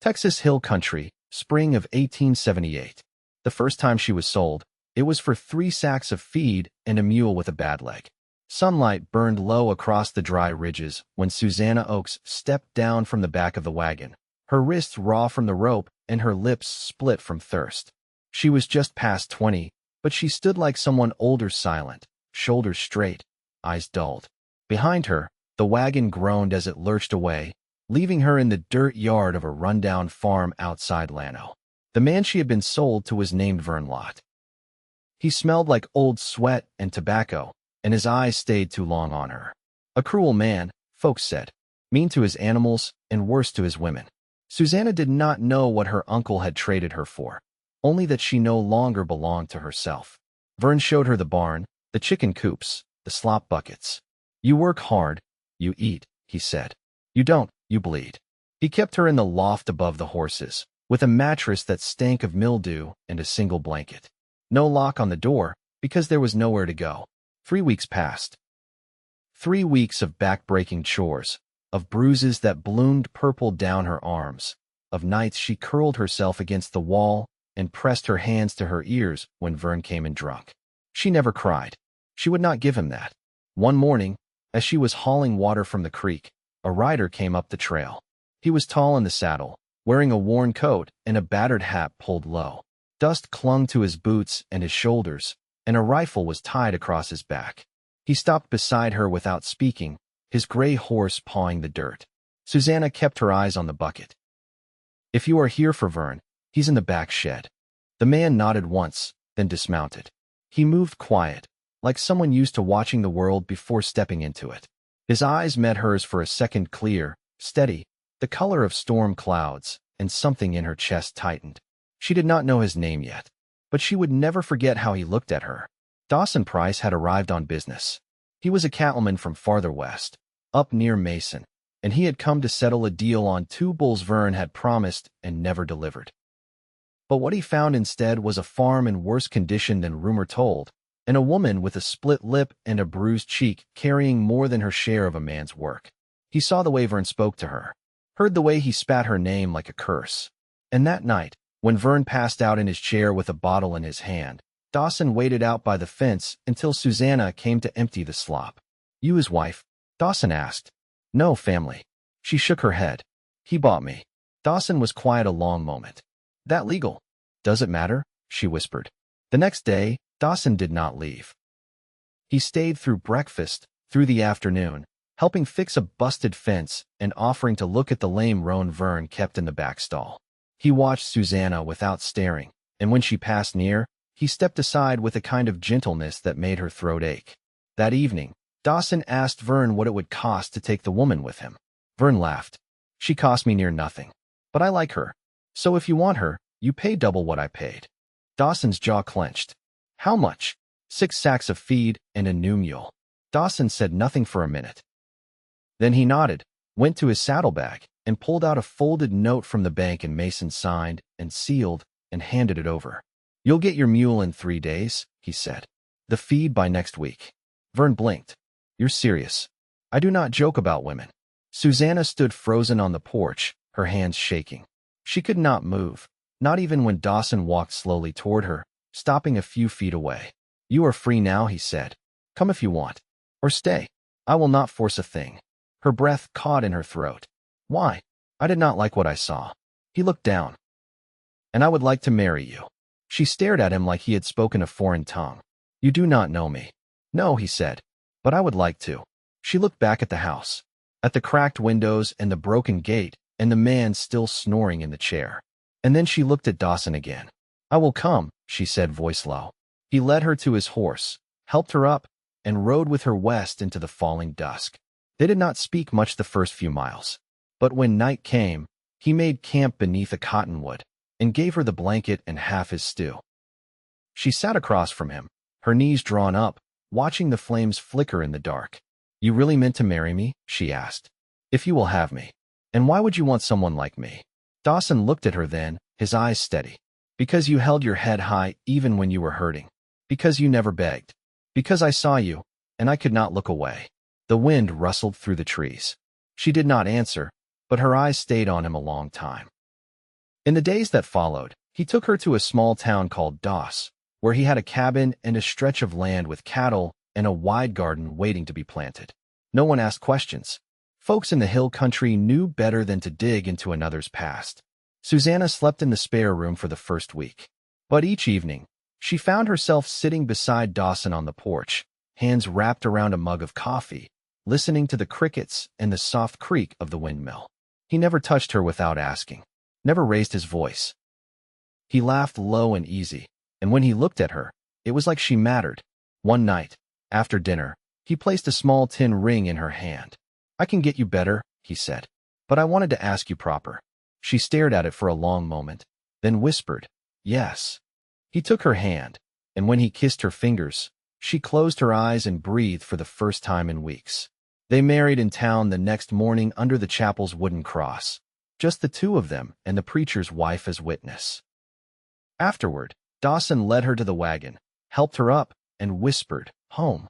Texas Hill Country, spring of 1878. The first time she was sold, it was for 3 sacks of feed and a mule with a bad leg. Sunlight burned low across the dry ridges when Susanna Oakes stepped down from the back of the wagon, her wrists raw from the rope and her lips split from thirst. She was just past 20, but she stood like someone older, silent, shoulders straight, eyes dulled. Behind her, the wagon groaned as it lurched away, leaving her in the dirt yard of a rundown farm outside Llano. The man she had been sold to was named Vern Lott. He smelled like old sweat and tobacco, and his eyes stayed too long on her. A cruel man, folks said, mean to his animals and worse to his women. Susanna did not know what her uncle had traded her for, only that she no longer belonged to herself. Vern showed her the barn, the chicken coops, the slop buckets. You work hard, you eat, he said. You don't, you bleed. He kept her in the loft above the horses, with a mattress that stank of mildew and a single blanket. No lock on the door, because there was nowhere to go. 3 weeks passed. 3 weeks of back-breaking chores, of bruises that bloomed purple down her arms, of nights she curled herself against the wall and pressed her hands to her ears when Vern came in drunk. She never cried. She would not give him that. One morning, as she was hauling water from the creek, a rider came up the trail. He was tall in the saddle, wearing a worn coat and a battered hat pulled low. Dust clung to his boots and his shoulders, and a rifle was tied across his back. He stopped beside her without speaking, his gray horse pawing the dirt. Susanna kept her eyes on the bucket. If you are here for Vern, he's in the back shed. The man nodded once, then dismounted. He moved quiet, like someone used to watching the world before stepping into it. His eyes met hers for a second, clear, steady, the color of storm clouds, and something in her chest tightened. She did not know his name yet, but she would never forget how he looked at her. Dawson Price had arrived on business. He was a cattleman from farther west, up near Mason, and he had come to settle a deal on 2 bulls Vern had promised and never delivered. But what he found instead was a farm in worse condition than rumor told, and a woman with a split lip and a bruised cheek carrying more than her share of a man's work. He saw the way Vern spoke to her, heard the way he spat her name like a curse. And that night, when Vern passed out in his chair with a bottle in his hand, Dawson waited out by the fence until Susanna came to empty the slop. You his wife? Dawson asked. No, family. She shook her head. He bought me. Dawson was quiet a long moment. That legal? Does it matter? She whispered. The next day, Dawson did not leave. He stayed through breakfast, through the afternoon, helping fix a busted fence and offering to look at the lame roan Vern kept in the back stall. He watched Susanna without staring, and when she passed near, he stepped aside with a kind of gentleness that made her throat ache. That evening, Dawson asked Vern what it would cost to take the woman with him. Vern laughed. She cost me near nothing. But I like her. So if you want her, you pay double what I paid. Dawson's jaw clenched. How much? 6 sacks of feed and a new mule. Dawson said nothing for a minute. Then he nodded, went to his saddlebag, and pulled out a folded note from the bank and Mason signed and sealed and handed it over. You'll get your mule in 3 days, he said. The feed by next week. Vern blinked. You're serious. I do not joke about women. Susanna stood frozen on the porch, her hands shaking. She could not move, not even when Dawson walked slowly toward her, stopping a few feet away. You are free now, he said. Come if you want. Or stay. I will not force a thing. Her breath caught in her throat. Why? I did not like what I saw. He looked down. And I would like to marry you. She stared at him like he had spoken a foreign tongue. You do not know me. No, he said. But I would like to. She looked back at the house, at the cracked windows and the broken gate, and the man still snoring in the chair. And then she looked at Dawson again. I will come, she said, voice low. He led her to his horse, helped her up, and rode with her west into the falling dusk. They did not speak much the first few miles. But when night came, he made camp beneath a cottonwood and gave her the blanket and half his stew. She sat across from him, her knees drawn up, watching the flames flicker in the dark. You really meant to marry me? She asked. If you will have me. And why would you want someone like me? Dawson looked at her then, his eyes steady. Because you held your head high even when you were hurting. Because you never begged. Because I saw you, and I could not look away. The wind rustled through the trees. She did not answer, but her eyes stayed on him a long time. In the days that followed, he took her to a small town called Dawson, where he had a cabin and a stretch of land with cattle and a wide garden waiting to be planted. No one asked questions. Folks in the hill country knew better than to dig into another's past. Susanna slept in the spare room for the first week. But each evening, she found herself sitting beside Dawson on the porch, hands wrapped around a mug of coffee, listening to the crickets and the soft creak of the windmill. He never touched her without asking, never raised his voice. He laughed low and easy, and when he looked at her, it was like she mattered. One night, after dinner, he placed a small tin ring in her hand. "I can get you better," he said, "but I wanted to ask you proper." She stared at it for a long moment, then whispered, "Yes." He took her hand, and when he kissed her fingers, she closed her eyes and breathed for the first time in weeks. They married in town the next morning under the chapel's wooden cross, just the two of them and the preacher's wife as witness. Afterward, Dawson led her to the wagon, helped her up, and whispered, "Home."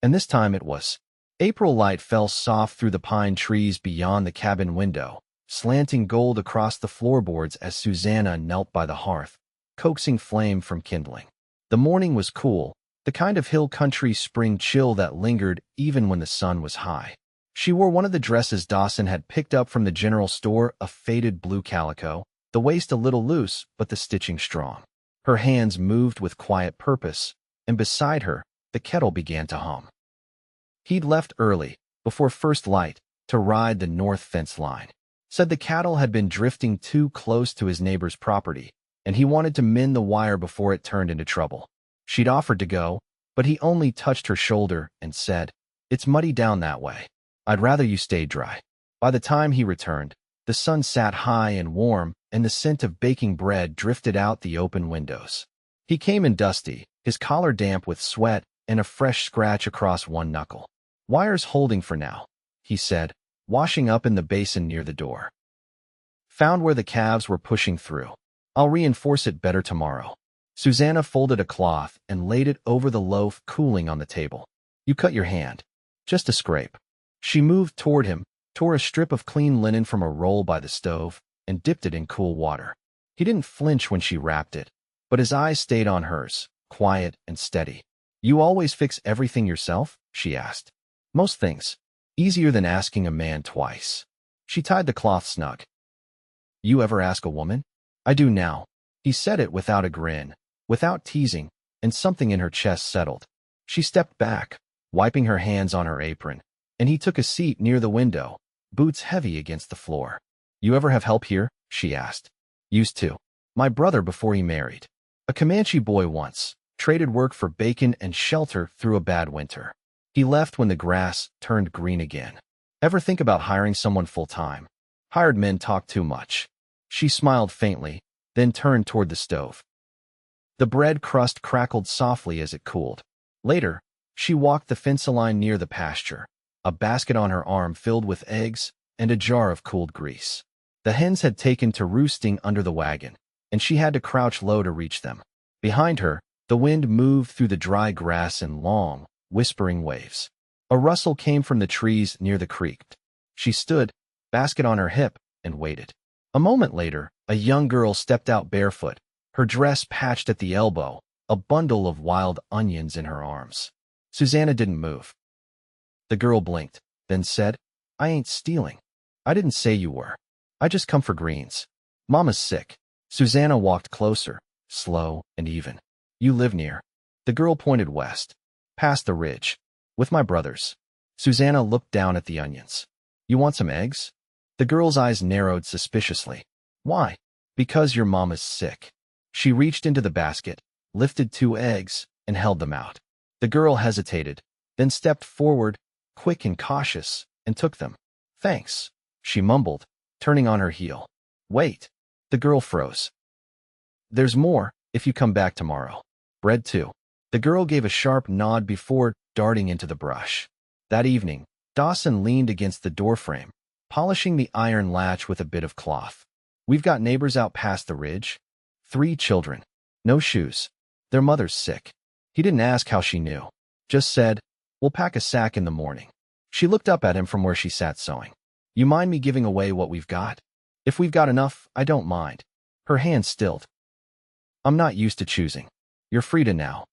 And this time it was. April light fell soft through the pine trees beyond the cabin window, slanting gold across the floorboards as Susanna knelt by the hearth, coaxing flame from kindling. The morning was cool, the kind of hill country spring chill that lingered even when the sun was high. She wore one of the dresses Dawson had picked up from the general store, a faded blue calico, the waist a little loose but the stitching strong. Her hands moved with quiet purpose, and beside her, the kettle began to hum. He'd left early, before first light, to ride the north fence line. Said the cattle had been drifting too close to his neighbor's property, and he wanted to mend the wire before it turned into trouble. She'd offered to go, but he only touched her shoulder and said, "It's muddy down that way. I'd rather you stayed dry." By the time he returned, the sun sat high and warm, and the scent of baking bread drifted out the open windows. He came in dusty, his collar damp with sweat, and a fresh scratch across one knuckle. "Wire's holding for now," he said, washing up in the basin near the door. "Found where the calves were pushing through. I'll reinforce it better tomorrow." Susanna folded a cloth and laid it over the loaf cooling on the table. "You cut your hand." "Just a scrape." She moved toward him, tore a strip of clean linen from a roll by the stove, and dipped it in cool water. He didn't flinch when she wrapped it, but his eyes stayed on hers, quiet and steady. "You always fix everything yourself?" she asked. "Most things. Easier than asking a man twice." She tied the cloth snug. "You ever ask a woman?" "I do now." He said it without a grin, without teasing, and something in her chest settled. She stepped back, wiping her hands on her apron, and he took a seat near the window, boots heavy against the floor. "You ever have help here?" she asked. "Used to. My brother before he married. A Comanche boy once, traded work for bacon and shelter through a bad winter. He left when the grass turned green again. Ever think about hiring someone full-time? Hired men talk too much." She smiled faintly, then turned toward the stove. The bread crust crackled softly as it cooled. Later, she walked the fence line near the pasture, a basket on her arm filled with eggs and a jar of cooled grease. The hens had taken to roosting under the wagon, and she had to crouch low to reach them. Behind her, the wind moved through the dry grass in long, whispering waves. A rustle came from the trees near the creek. She stood, basket on her hip, and waited. A moment later, a young girl stepped out barefoot, her dress patched at the elbow, a bundle of wild onions in her arms. Susanna didn't move. The girl blinked, then said, "I ain't stealing. I didn't say you were. I just come for greens. Mama's sick." Susanna walked closer, slow and even. "You live near?" The girl pointed west, past the ridge. "With my brothers." Susanna looked down at the onions. "You want some eggs?" The girl's eyes narrowed suspiciously. "Why?" "Because your mama's sick." She reached into the basket, lifted 2 eggs, and held them out. The girl hesitated, then stepped forward, quick and cautious, and took them. "Thanks," she mumbled, turning on her heel. "Wait." The girl froze. "There's more, if you come back tomorrow. Bread too." The girl gave a sharp nod before darting into the brush. That evening, Dawson leaned against the doorframe, polishing the iron latch with a bit of cloth. "We've got neighbors out past the ridge. 3 children. No shoes. Their mother's sick." He didn't ask how she knew. Just said, "We'll pack a sack in the morning." She looked up at him from where she sat sewing. "You mind me giving away what we've got?" "If we've got enough, I don't mind." Her hand stilled. I'm not used to choosing. You're free to now.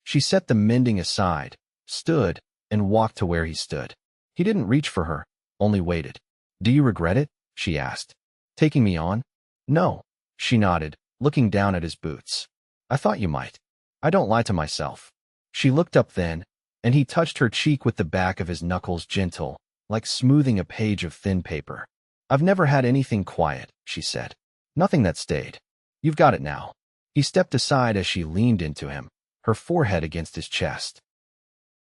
She set the mending aside, stood, and walked to where he stood. He didn't reach for her, only waited. Do you regret it? She asked. Taking me on? No. She nodded, looking down at his boots. I thought you might. I don't lie to myself. She looked up then, and he touched her cheek with the back of his knuckles, gentle, like smoothing a page of thin paper. I've never had anything quiet, she said. Nothing that stayed. You've got it now. He stepped aside as she leaned into him, her forehead against his chest.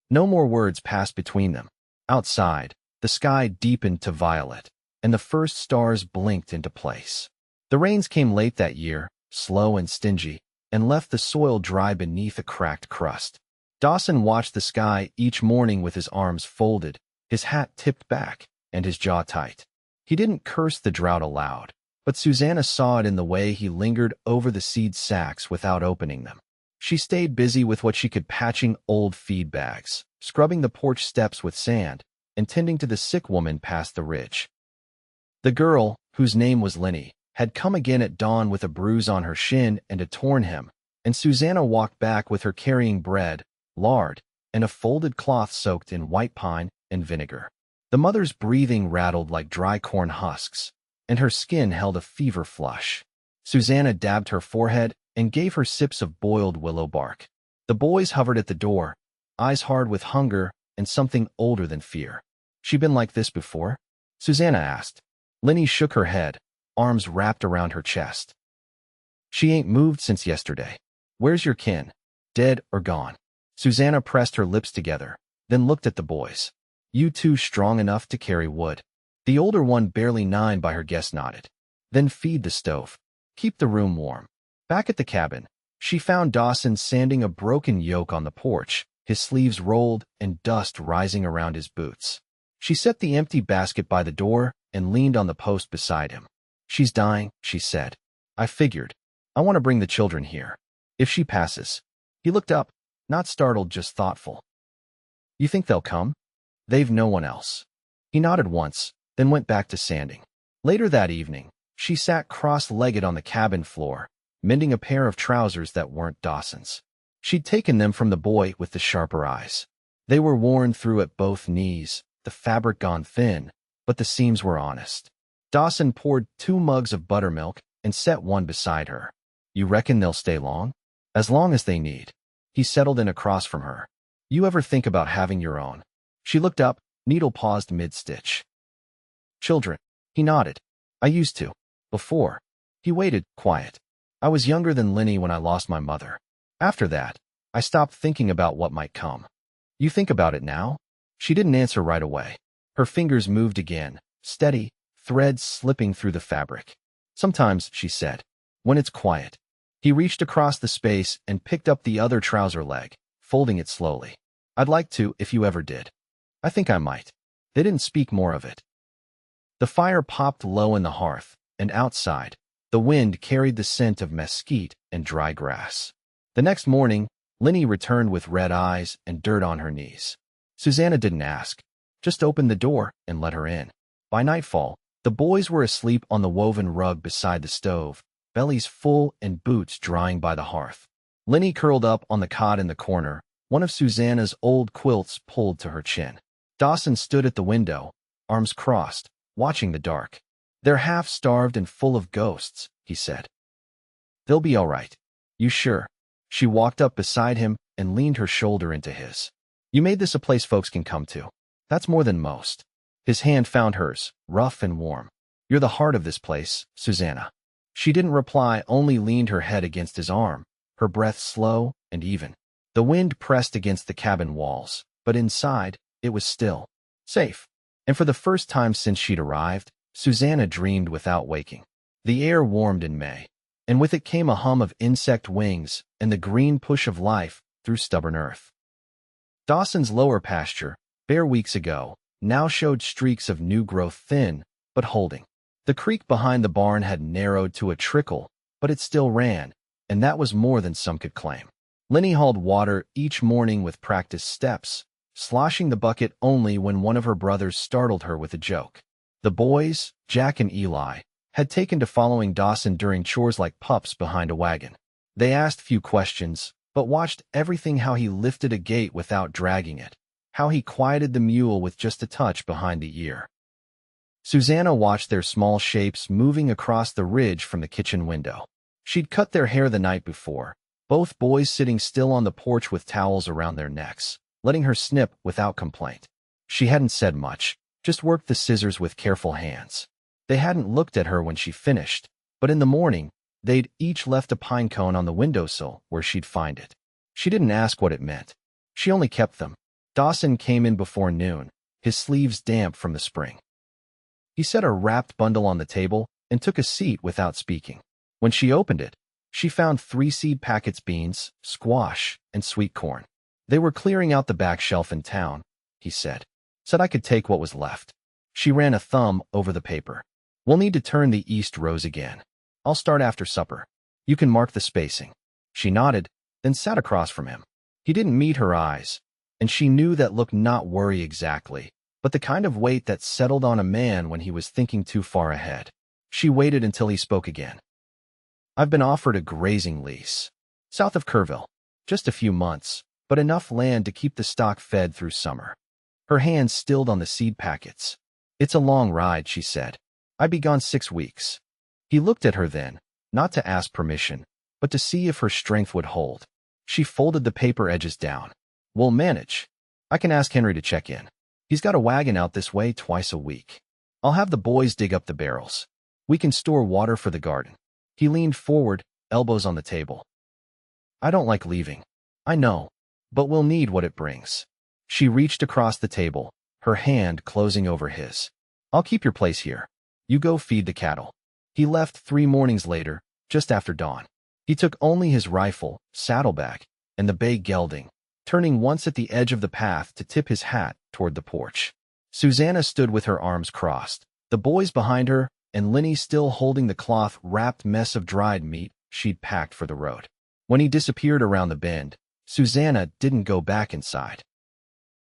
No more words passed between them. Outside, the sky deepened to violet, and the first stars blinked into place. The rains came late that year, slow and stingy, and left the soil dry beneath a cracked crust. Dawson watched the sky each morning with his arms folded, his hat tipped back, and his jaw tight. He didn't curse the drought aloud, but Susanna saw it in the way he lingered over the seed sacks without opening them. She stayed busy with what she could, patching old feed bags, scrubbing the porch steps with sand, and tending to the sick woman past the ridge. The girl, whose name was Lenny, had come again at dawn with a bruise on her shin and a torn hem, and Susanna walked back with her carrying bread, lard, and a folded cloth soaked in white pine and vinegar. The mother's breathing rattled like dry corn husks, and her skin held a fever flush. Susanna dabbed her forehead and gave her sips of boiled willow bark. The boys hovered at the door, eyes hard with hunger and something older than fear. She been like this before? Susanna asked. Lenny shook her head, arms wrapped around her chest. She ain't moved since yesterday. Where's your kin? Dead or gone? Susanna pressed her lips together, then looked at the boys. You two strong enough to carry wood? The older one, barely 9 by her guess, nodded. Then feed the stove. Keep the room warm. Back at the cabin, she found Dawson sanding a broken yoke on the porch, his sleeves rolled and dust rising around his boots. She set the empty basket by the door and leaned on the post beside him. She's dying, she said. I figured. I want to bring the children here. If she passes. He looked up, not startled, just thoughtful. You think they'll come? They've no one else. He nodded once, then went back to sanding. Later that evening, she sat cross-legged on the cabin floor, mending a pair of trousers that weren't Dawson's. She'd taken them from the boy with the sharper eyes. They were worn through at both knees, the fabric gone thin, but the seams were honest. Dawson poured 2 mugs of buttermilk and set one beside her. You reckon they'll stay long? As long as they need. He settled in across from her. You ever think about having your own? She looked up, needle paused mid-stitch. Children. He nodded. I used to. Before. He waited, quiet. I was younger than Lenny when I lost my mother. After that, I stopped thinking about what might come. You think about it now? She didn't answer right away. Her fingers moved again, steady, threads slipping through the fabric. Sometimes, she said, when it's quiet. He reached across the space and picked up the other trouser leg, folding it slowly. I'd like to, if you ever did. I think I might. They didn't speak more of it. The fire popped low in the hearth, and outside, the wind carried the scent of mesquite and dry grass. The next morning, Lenny returned with red eyes and dirt on her knees. Susanna didn't ask, just opened the door and let her in. By nightfall, the boys were asleep on the woven rug beside the stove, bellies full and boots drying by the hearth. Lenny curled up on the cot in the corner, one of Susanna's old quilts pulled to her chin. Dawson stood at the window, arms crossed, watching the dark. They're half-starved and full of ghosts, he said. They'll be all right. You sure? She walked up beside him and leaned her shoulder into his. You made this a place folks can come to. That's more than most. His hand found hers, rough and warm. You're the heart of this place, Susanna. She didn't reply, only leaned her head against his arm, her breath slow and even. The wind pressed against the cabin walls, but inside, it was still, safe. And for the first time since she'd arrived, Susanna dreamed without waking. The air warmed in May, and with it came a hum of insect wings and the green push of life through stubborn earth. Dawson's lower pasture, bare weeks ago, now showed streaks of new growth, thin but holding. The creek behind the barn had narrowed to a trickle, but it still ran, and that was more than some could claim. Lenny hauled water each morning with practiced steps, sloshing the bucket only when one of her brothers startled her with a joke. The boys, Jack and Eli, had taken to following Dawson during chores like pups behind a wagon. They asked few questions, but watched everything: how he lifted a gate without dragging it, how he quieted the mule with just a touch behind the ear. Susanna watched their small shapes moving across the ridge from the kitchen window. She'd cut their hair the night before, both boys sitting still on the porch with towels around their necks, letting her snip without complaint. She hadn't said much, just worked the scissors with careful hands. They hadn't looked at her when she finished, but in the morning, they'd each left a pine cone on the windowsill where she'd find it. She didn't ask what it meant. She only kept them. Dawson came in before noon, his sleeves damp from the spring. He set a wrapped bundle on the table and took a seat without speaking. When she opened it, she found 3 seed packets: beans, squash, and sweet corn. They were clearing out the back shelf in town, he said. Said I could take what was left. She ran a thumb over the paper. We'll need to turn the east rows again. I'll start after supper. You can mark the spacing. She nodded, then sat across from him. He didn't meet her eyes, and she knew that look: not worry exactly, but the kind of weight that settled on a man when he was thinking too far ahead. She waited until he spoke again. I've been offered a grazing lease, south of Kerrville. Just a few months, but enough land to keep the stock fed through summer. Her hands stilled on the seed packets. It's a long ride, she said. I'd be gone 6 weeks. He looked at her then, not to ask permission, but to see if her strength would hold. She folded the paper edges down. We'll manage. I can ask Henry to check in. He's got a wagon out this way twice a week. I'll have the boys dig up the barrels. We can store water for the garden. He leaned forward, elbows on the table. I don't like leaving. I know, but we'll need what it brings. She reached across the table, her hand closing over his. I'll keep your place here. You go feed the cattle. He left 3 mornings later, just after dawn. He took only his rifle, saddlebag, and the bay gelding, turning once at the edge of the path to tip his hat toward the porch. Susanna stood with her arms crossed, the boys behind her, and Linny still holding the cloth-wrapped mess of dried meat she'd packed for the road. When he disappeared around the bend, Susanna didn't go back inside.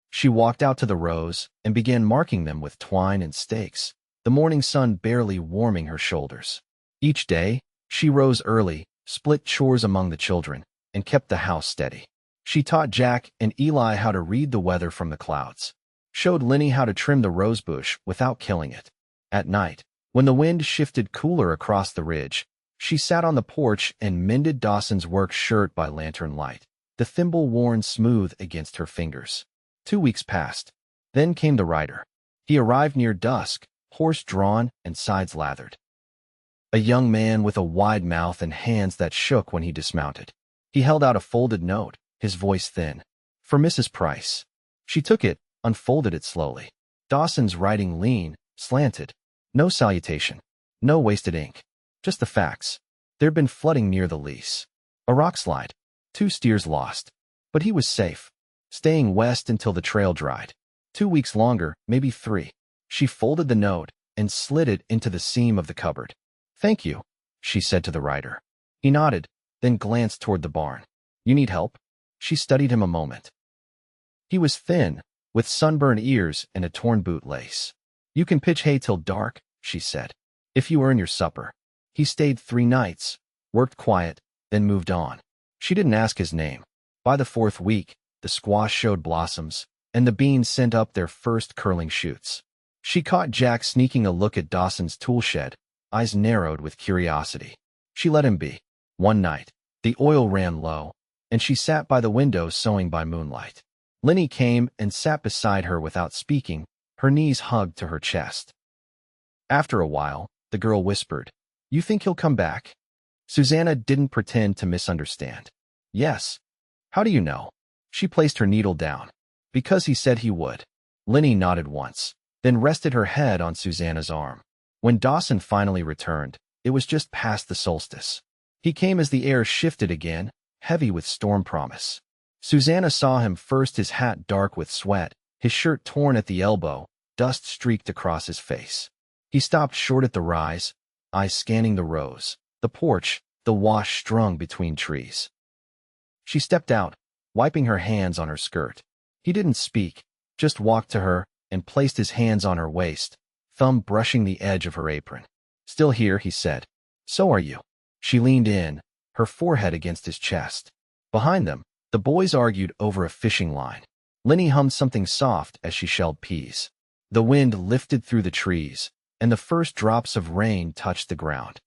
She walked out to the rows and began marking them with twine and stakes, the morning sun barely warming her shoulders. Each day, she rose early, split chores among the children, and kept the house steady. She taught Jack and Eli how to read the weather from the clouds, showed Linny how to trim the rosebush without killing it. At night, when the wind shifted cooler across the ridge, she sat on the porch and mended Dawson's work shirt by lantern light, the thimble worn smooth against her fingers. 2 weeks passed. Then came the rider. He arrived near dusk, horse drawn and sides lathered. A young man with a wide mouth and hands that shook when he dismounted. He held out a folded note, his voice thin. For Mrs. Price. She took it, unfolded it slowly. Dawson's writing lean, slanted. No salutation. No wasted ink. Just the facts. There'd been flooding near the lease. A rock slide. 2 steers lost. But he was safe, staying west until the trail dried. 2 weeks longer, maybe 3. She folded the note and slid it into the seam of the cupboard. Thank you, she said to the rider. He nodded, then glanced toward the barn. You need help? She studied him a moment. He was thin, with sunburned ears and a torn bootlace. You can pitch hay till dark, she said, if you earn your supper. He stayed 3 nights, worked quiet, then moved on. She didn't ask his name. By the 4th week, the squash showed blossoms, and the beans sent up their first curling shoots. She caught Jack sneaking a look at Dawson's tool shed, eyes narrowed with curiosity. She let him be. One night, the oil ran low, and she sat by the window sewing by moonlight. Linny came and sat beside her without speaking, her knees hugged to her chest. After a while, the girl whispered, You think he'll come back? Susanna didn't pretend to misunderstand. Yes. How do you know? She placed her needle down. Because he said he would. Linny nodded once, then rested her head on Susanna's arm. When Dawson finally returned, it was just past the solstice. He came as the air shifted again, heavy with storm promise. Susanna saw him first, his hat dark with sweat, his shirt torn at the elbow, dust streaked across his face. He stopped short at the rise, eyes scanning the rows, the porch, the wash strung between trees. She stepped out, wiping her hands on her skirt. He didn't speak, just walked to her and placed his hands on her waist, thumb brushing the edge of her apron. Still here, he said. So are you. She leaned in, her forehead against his chest. Behind them, the boys argued over a fishing line. Lenny hummed something soft as she shelled peas. The wind lifted through the trees, and the first drops of rain touched the ground.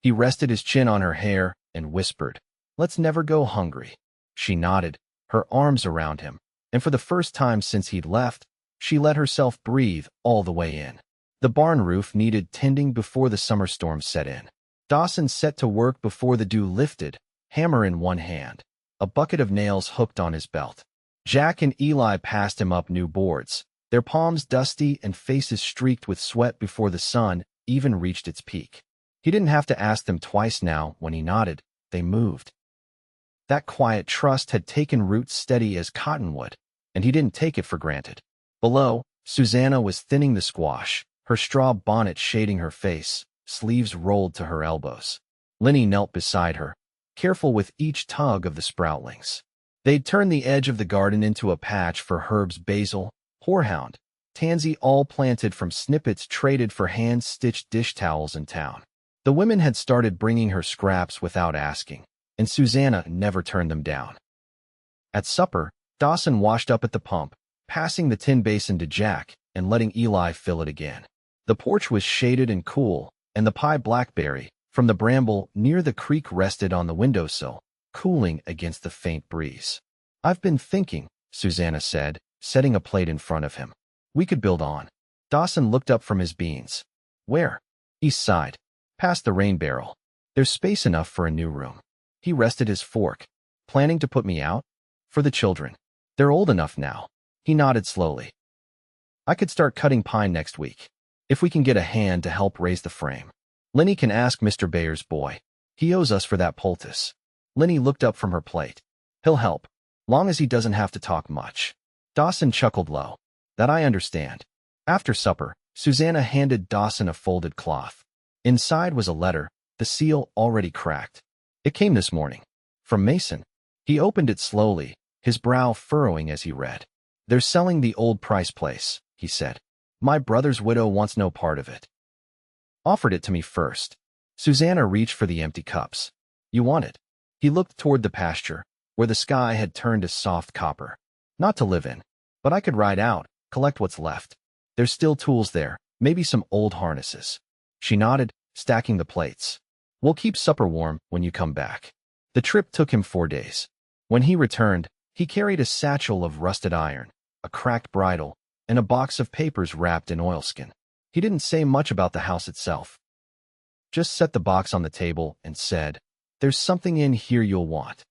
He rested his chin on her hair and whispered, "Let's never go hungry." She nodded, her arms around him, and for the first time since he'd left, she let herself breathe all the way in. The barn roof needed tending before the summer storm set in. Dawson set to work before the dew lifted, hammer in one hand, a bucket of nails hooked on his belt. Jack and Eli passed him up new boards, their palms dusty and faces streaked with sweat before the sun even reached its peak. He didn't have to ask them twice now. When he nodded, they moved. That quiet trust had taken root steady as cottonwood, and he didn't take it for granted. Below, Susanna was thinning the squash, her straw bonnet shading her face, sleeves rolled to her elbows. Lenny knelt beside her, careful with each tug of the sproutlings. They'd turned the edge of the garden into a patch for herbs, basil, horehound, tansy, all planted from snippets traded for hand-stitched dish towels in town. The women had started bringing her scraps without asking, and Susanna never turned them down. At supper, Dawson washed up at the pump, passing the tin basin to Jack and letting Eli fill it again. The porch was shaded and cool, and the pie blackberry from the bramble near the creek rested on the windowsill, cooling against the faint breeze. "I've been thinking," Susanna said, setting a plate in front of him. "We could build on." Dawson looked up from his beans. "Where?" East side, past the rain barrel. "There's space enough for a new room." He rested his fork. "Planning to put me out?" "For the children. They're old enough now." He nodded slowly. "I could start cutting pine next week, if we can get a hand to help raise the frame. Lenny can ask Mr. Bayer's boy. He owes us for that poultice." Lenny looked up from her plate. "He'll help, long as he doesn't have to talk much." Dawson chuckled low. "That I understand." After supper, Susanna handed Dawson a folded cloth. Inside was a letter, the seal already cracked. "It came this morning. From Mason." He opened it slowly, his brow furrowing as he read. "They're selling the old Price place," he said. "My brother's widow wants no part of it. Offered it to me first." Susanna reached for the empty cups. "You want it?" He looked toward the pasture, where the sky had turned to soft copper. "Not to live in, but I could ride out, collect what's left. There's still tools there, maybe some old harnesses." She nodded, stacking the plates. "We'll keep supper warm when you come back." The trip took him 4 days. When he returned, he carried a satchel of rusted iron, a cracked bridle, and a box of papers wrapped in oilskin. He didn't say much about the house itself. Just set the box on the table and said, "There's something in here you'll want."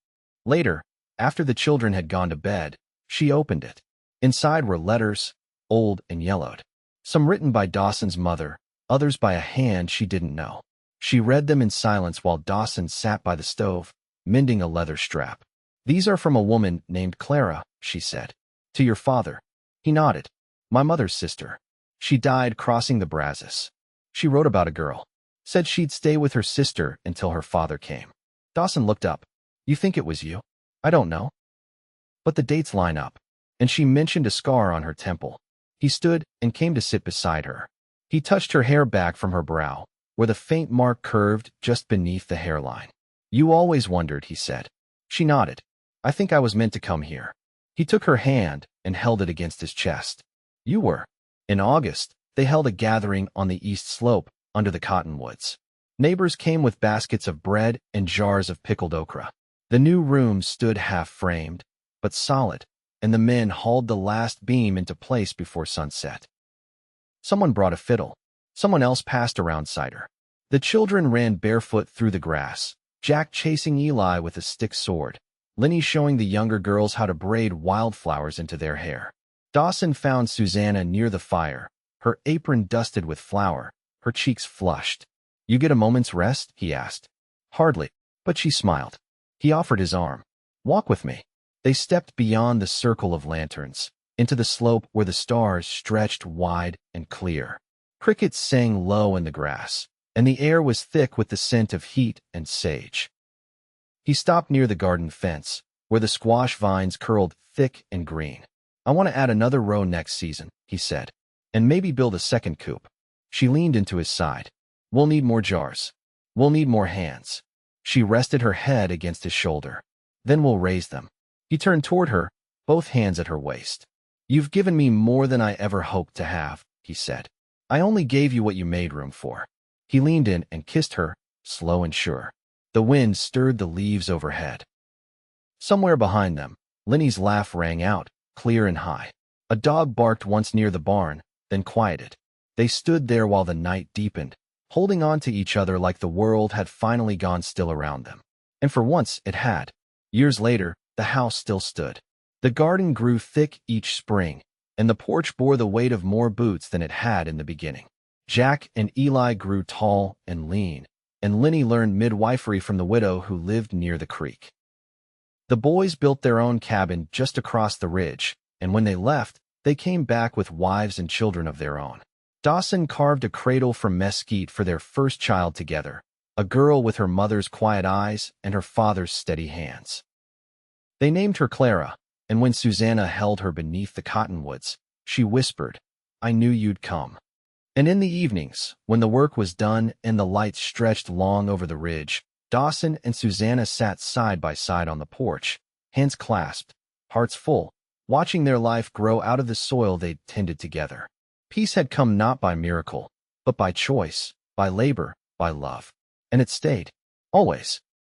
Later, after the children had gone to bed, she opened it. Inside were letters, old and yellowed. Some written by Dawson's mother, others by a hand she didn't know. She read them in silence while Dawson sat by the stove, mending a leather strap. "These are from a woman named Clara," she said. "To your father." He nodded. "My mother's sister. She died crossing the Brazos. She wrote about a girl. Said she'd stay with her sister until her father came." Dawson looked up. "You think it was you?" "I don't know. But the dates line up." And she mentioned a scar on her temple. He stood and came to sit beside her. He touched her hair back from her brow, where the faint mark curved just beneath the hairline. "You always wondered," he said. She nodded. "I think I was meant to come here." He took her hand and held it against his chest. "You were." In August, they held a gathering on the east slope under the cottonwoods. Neighbors came with baskets of bread and jars of pickled okra. The new room stood half-framed, but solid, and the men hauled the last beam into place before sunset. Someone brought a fiddle. Someone else passed around cider. The children ran barefoot through the grass, Jack chasing Eli with a stick sword, Lenny showing the younger girls how to braid wildflowers into their hair. Dawson found Susanna near the fire, her apron dusted with flour, her cheeks flushed. "You get a moment's rest?" he asked. "Hardly," but she smiled. He offered his arm. "Walk with me." They stepped beyond the circle of lanterns, into the slope where the stars stretched wide and clear. Crickets sang low in the grass, and the air was thick with the scent of heat and sage. He stopped near the garden fence, where the squash vines curled thick and green. "I want to add another row next season," he said, "and maybe build a second coop." She leaned into his side. We'll need more jars. We'll need more hands. She rested her head against his shoulder. Then we'll raise them. He turned toward her, both hands at her waist. You've given me more than I ever hoped to have, he said. I only gave you what you made room for. He leaned in and kissed her, slow and sure. The wind stirred the leaves overhead. Somewhere behind them, Lenny's laugh rang out, clear and high. A dog barked once near the barn, then quieted. They stood there while the night deepened, holding on to each other like the world had finally gone still around them. And for once it had. Years later, the house still stood. The garden grew thick each spring, and the porch bore the weight of more boots than it had in the beginning. Jack and Eli grew tall and lean, and Lenny learned midwifery from the widow who lived near the creek. The boys built their own cabin just across the ridge, and when they left, they came back with wives and children of their own. Dawson carved a cradle from mesquite for their first child together, a girl with her mother's quiet eyes and her father's steady hands. They named her Clara, and when Susanna held her beneath the cottonwoods, she whispered, "I knew you'd come." And in the evenings, when the work was done and the lights stretched long over the ridge, Dawson and Susanna sat side by side on the porch, hands clasped, hearts full, watching their life grow out of the soil they'd tended together. Peace had come not by miracle, but by choice, by labor, by love. And it stayed. Always.